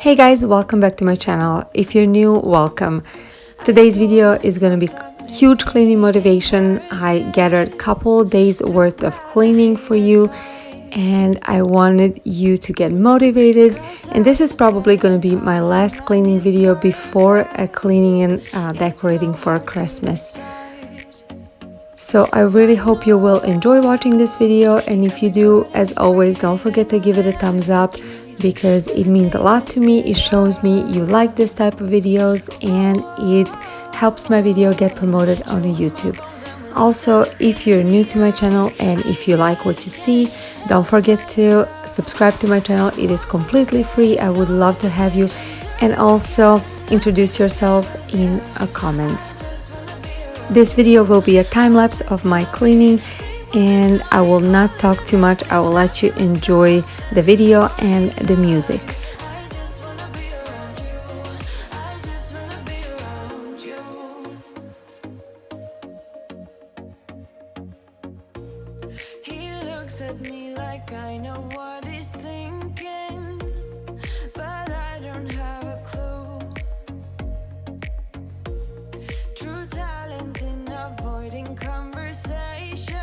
Hey guys, welcome back to my channel. If you're new, welcome. Today's video is gonna be huge cleaning motivation. I gathered a couple days worth of cleaning for you and I wanted you to get motivated, and this is probably gonna be my last cleaning video before cleaning and decorating for Christmas. So I really hope you will enjoy watching this video, and if you do, as always, don't forget to give it a thumbs up because it means a lot to me. It shows me you like this type of videos and it helps my video get promoted on YouTube. Also, if you're new to my channel and if you like what you see, don't forget to subscribe to my channel. It is completely free. I would love to have you, and also introduce yourself in a comment. This video will be a time-lapse of my cleaning and I will not talk too much. I will let you enjoy the video and the music. He looks at me like I know what he's thinking, but I don't have a clue. True talent in avoiding conversation,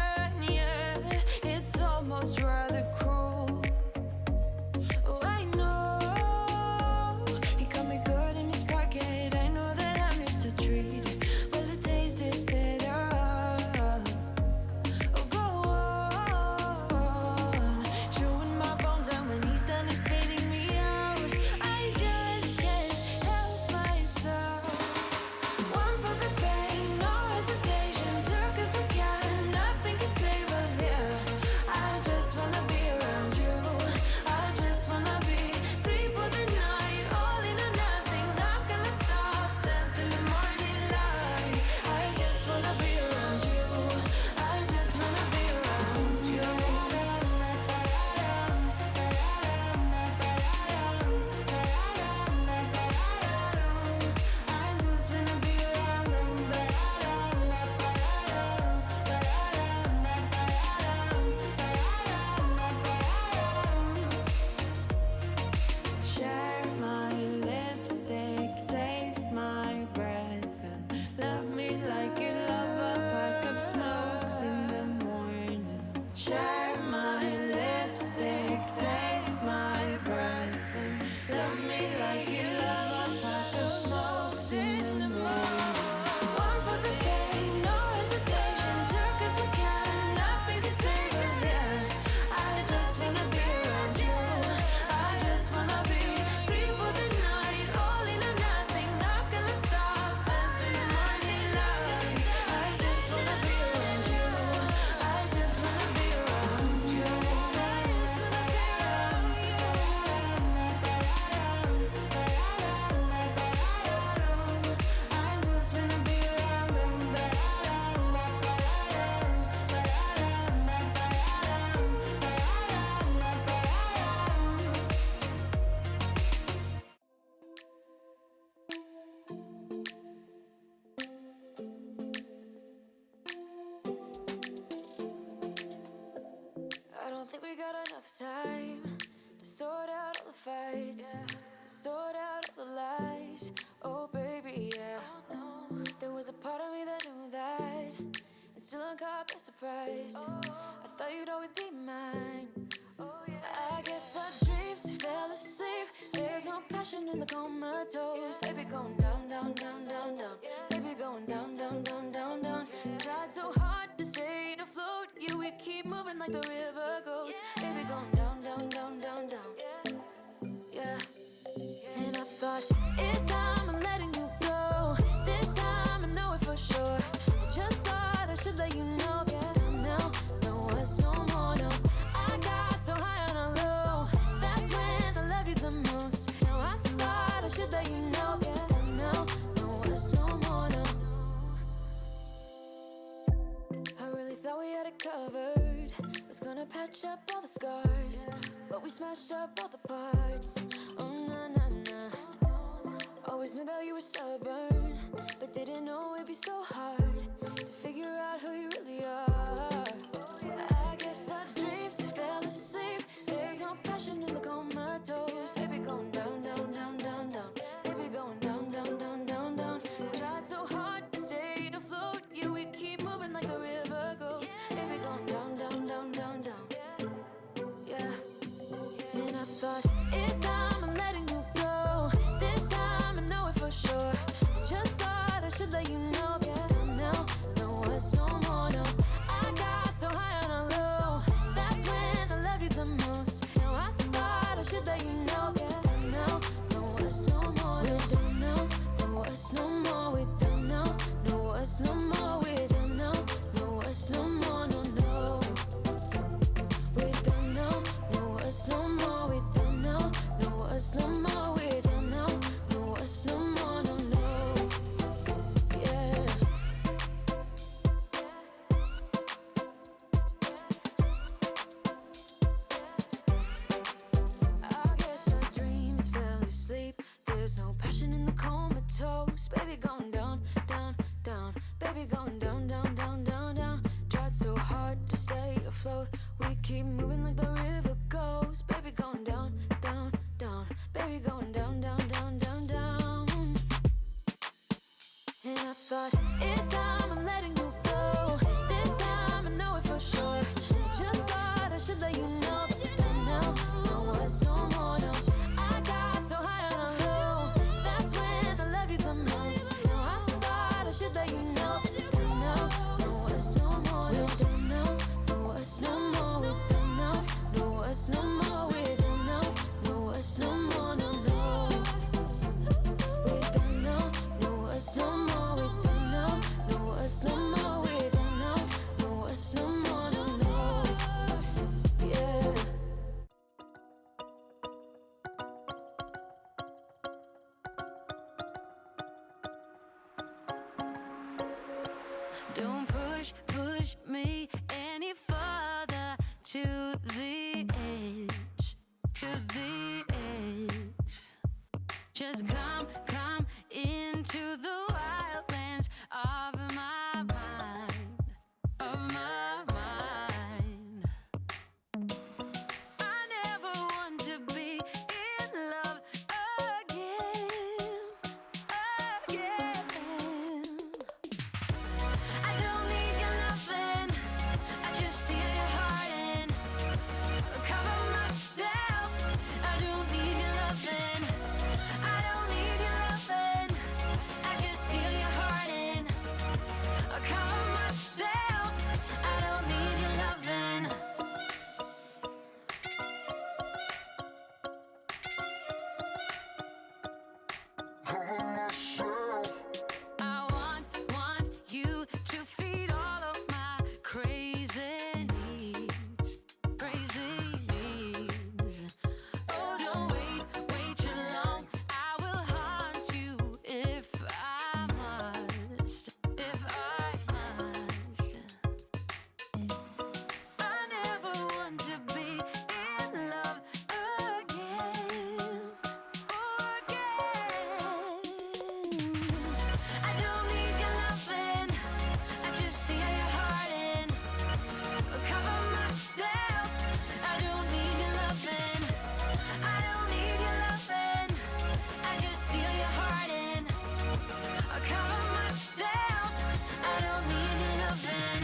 yeah, it's almost rather cruel. Oh, I know he got me good in his pocket. I know that I missed a treat. Well, the taste is bitter. Oh, go on, chewing my bones, and when he's done, he's spitting me out. I just can't help myself. One for the pain, no hesitation. Took us we can, nothing can save us, yeah. I just wanna be around you. I just wanna be three for the night, all in or nothing. Not gonna stop, dance till the morning light. I just wanna be around you. I just wanna be around you. I just wanna be around Share my lipstick, taste my breath, and love me like you love a pack of smokes in the morning. Share my lipstick, taste my breath, and love me like you love a pack of smokes in the morning. One for the pain, no hesitation. Took us we can, nothing can save us, yeah. I just wanna be around you. I just wanna be free for the night, all in or nothing. Not gonna stop, dance till the morning light. I just wanna be around you. I just wanna be around you. I just wanna be around you. I just wanna be around you. I don't think we got enough time to sort out all the fights, to sort out all the lies. Oh baby, yeah. There was a part of me that knew that, and still I'm caught by surprise. I thought you'd always be mine. I guess our dreams fell asleep. There's no passion in the comatose. Baby going down, down, down, down, down. Baby going down, down, down, down, down. Tried so hard to stay afloat. Yeah, we keep moving like the river goes. Baby going down, down, down, down, down. Yeah. And I thought, it's time I'm letting you go. This time I know it for sure. I just thought I should let you know. Yeah, now, no words no more, no. I got so high on a low. That's when I loved you the most. Now I thought I should let you know. Yeah, now, no words no more, no. I really thought we had it covered. Was gonna patch up all the scars, but we smashed up all the parts. Oh na na na. Always knew that you were stubborn, but didn't know it'd be so hard to figure out who you really are. I guess our dreams fell asleep. There's no passion in the comatose. Baby going down, down, down, comatose. Baby, going down, down, down. Baby, going down, down, down, down, down. Tried so hard to stay afloat. We keep moving like the river goes. Baby, going down, down, down. Baby, going down, down, down, down, down. And I thought, it's time I'm letting you go. This time I know it for sure. Just thought I should let you know. But now, no words, no more, no. I got so high on a low. That's when I loved you the most. Now I thought I should let you know. Now, no words, no more, no. No words, no more, we don't know. No words, no more, we don't know. No words, no more, no, no. We don't know. No words, no more, we don't know. No words, no more, we don't know. No words, no more, no, no. Yeah. Don't push me any further to the edge, to the edge. Just come into the wildlands of my mind, of my mind. I never want to be in love again, again. I don't need your loving, I just steal your heart and cover myself. I don't need your loving, I don't need your loving, I just steal your heart and cover myself. I don't need your loving. Cover myself. I want you to feed all of my crazy needs, crazy needs. Oh, don't wait too long. I will haunt you if I must, if I must. I never want to be in love again, again. I don't need your loving, I just steal your heart and cover myself. I don't need your loving, I don't need your loving, I just steal your heart and cover myself. I don't need your loving.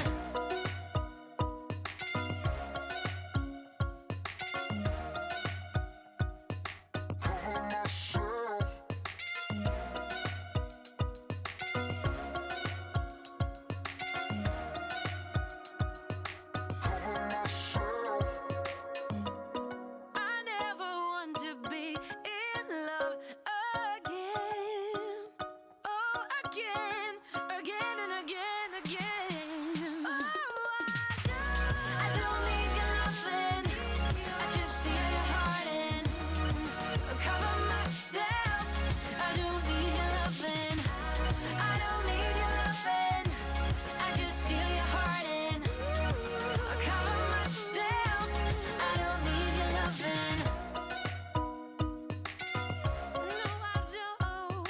Cover myself. I never want to be in love again. Oh, again, again and again, again. Oh, I don't need your loving, I just steal your heart and cover myself. I don't need your loving, I don't need your loving, I just steal your heart and cover myself. I don't need your loving. No, I don't.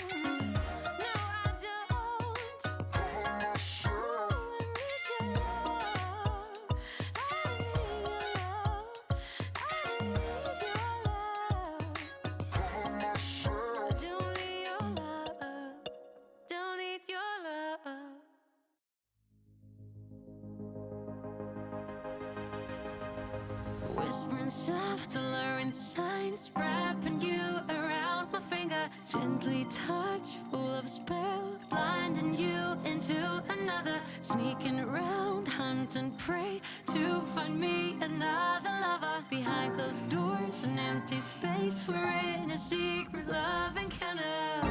No, I don't. Cover myself. I need your love. I need your love. I need your love. Cover myself. I don't need your love. Don't need your love. Whispering soft, alluring signs, wrapping you around my finger, gently touch, full of spell, blinding you into another, sneaking around, hunt and prey to find me another lover. Behind closed doors, an empty space, we're in a secret love encounter.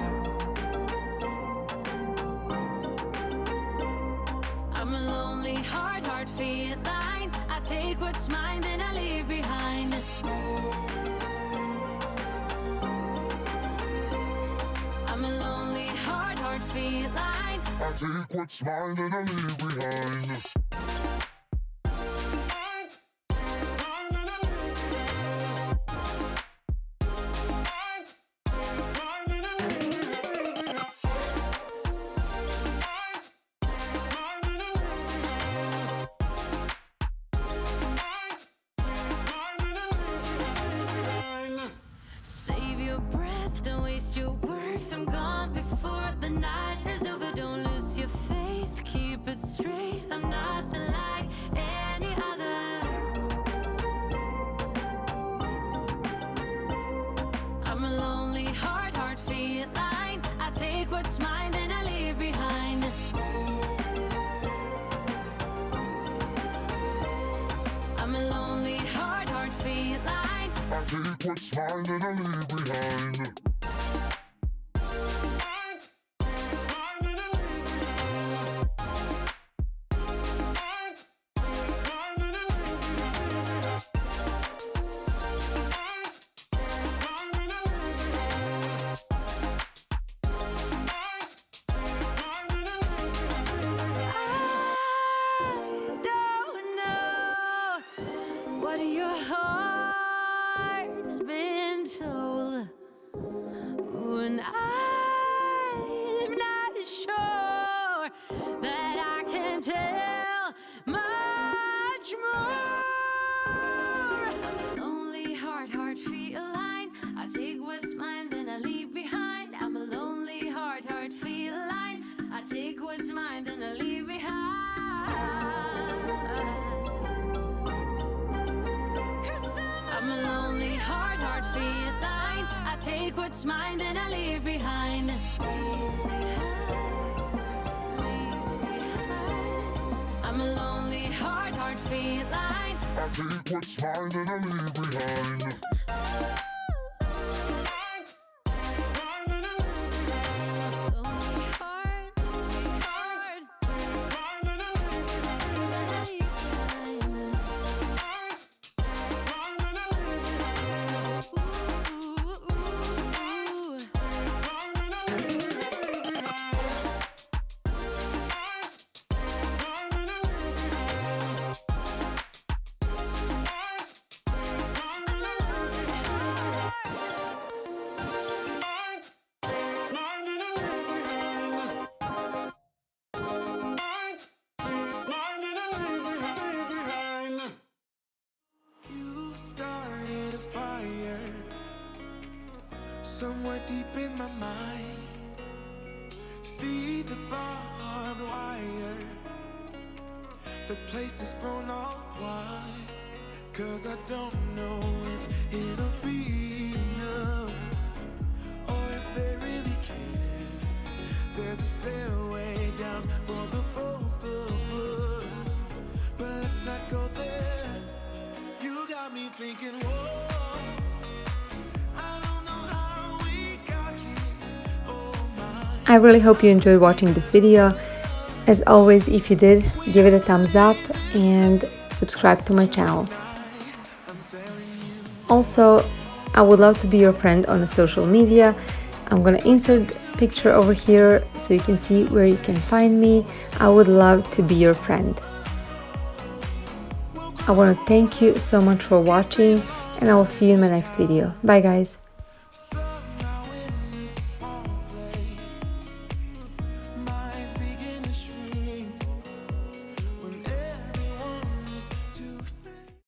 I'm a lonely hard feline. I take what's mine, then I leave behind. I'm a lonely hard feline. I take what's mine, then I leave behind. take what's mine and I leave behind. What your heart's been told, and I'm not sure that I can tell much more. Lonely heart, feline. I take what's mine, then I leave behind. I'm a lonely heart, feline. I take what's mine, then I leave behind. I'm a lonely heart feline. I take what's mine, then I leave behind. I'm a lonely heart feline. I take what's mine and I leave behind. Somewhere deep in my mind, see the barbed wire. The place is grown all wide, 'cause I don't know if it'll be enough, or if they really care. There's a stairway down for the both of us, but let's not go there. You got me thinking, whoa, I really hope you enjoyed watching this video. As always, if you did, give it a thumbs up and subscribe to my channel. Also, I would love to be your friend on a social media. I'm gonna insert a picture over here so you can see where you can find me. I would love to be your friend. I want to thank you so much for watching, and I will see you in my next video. Bye guys!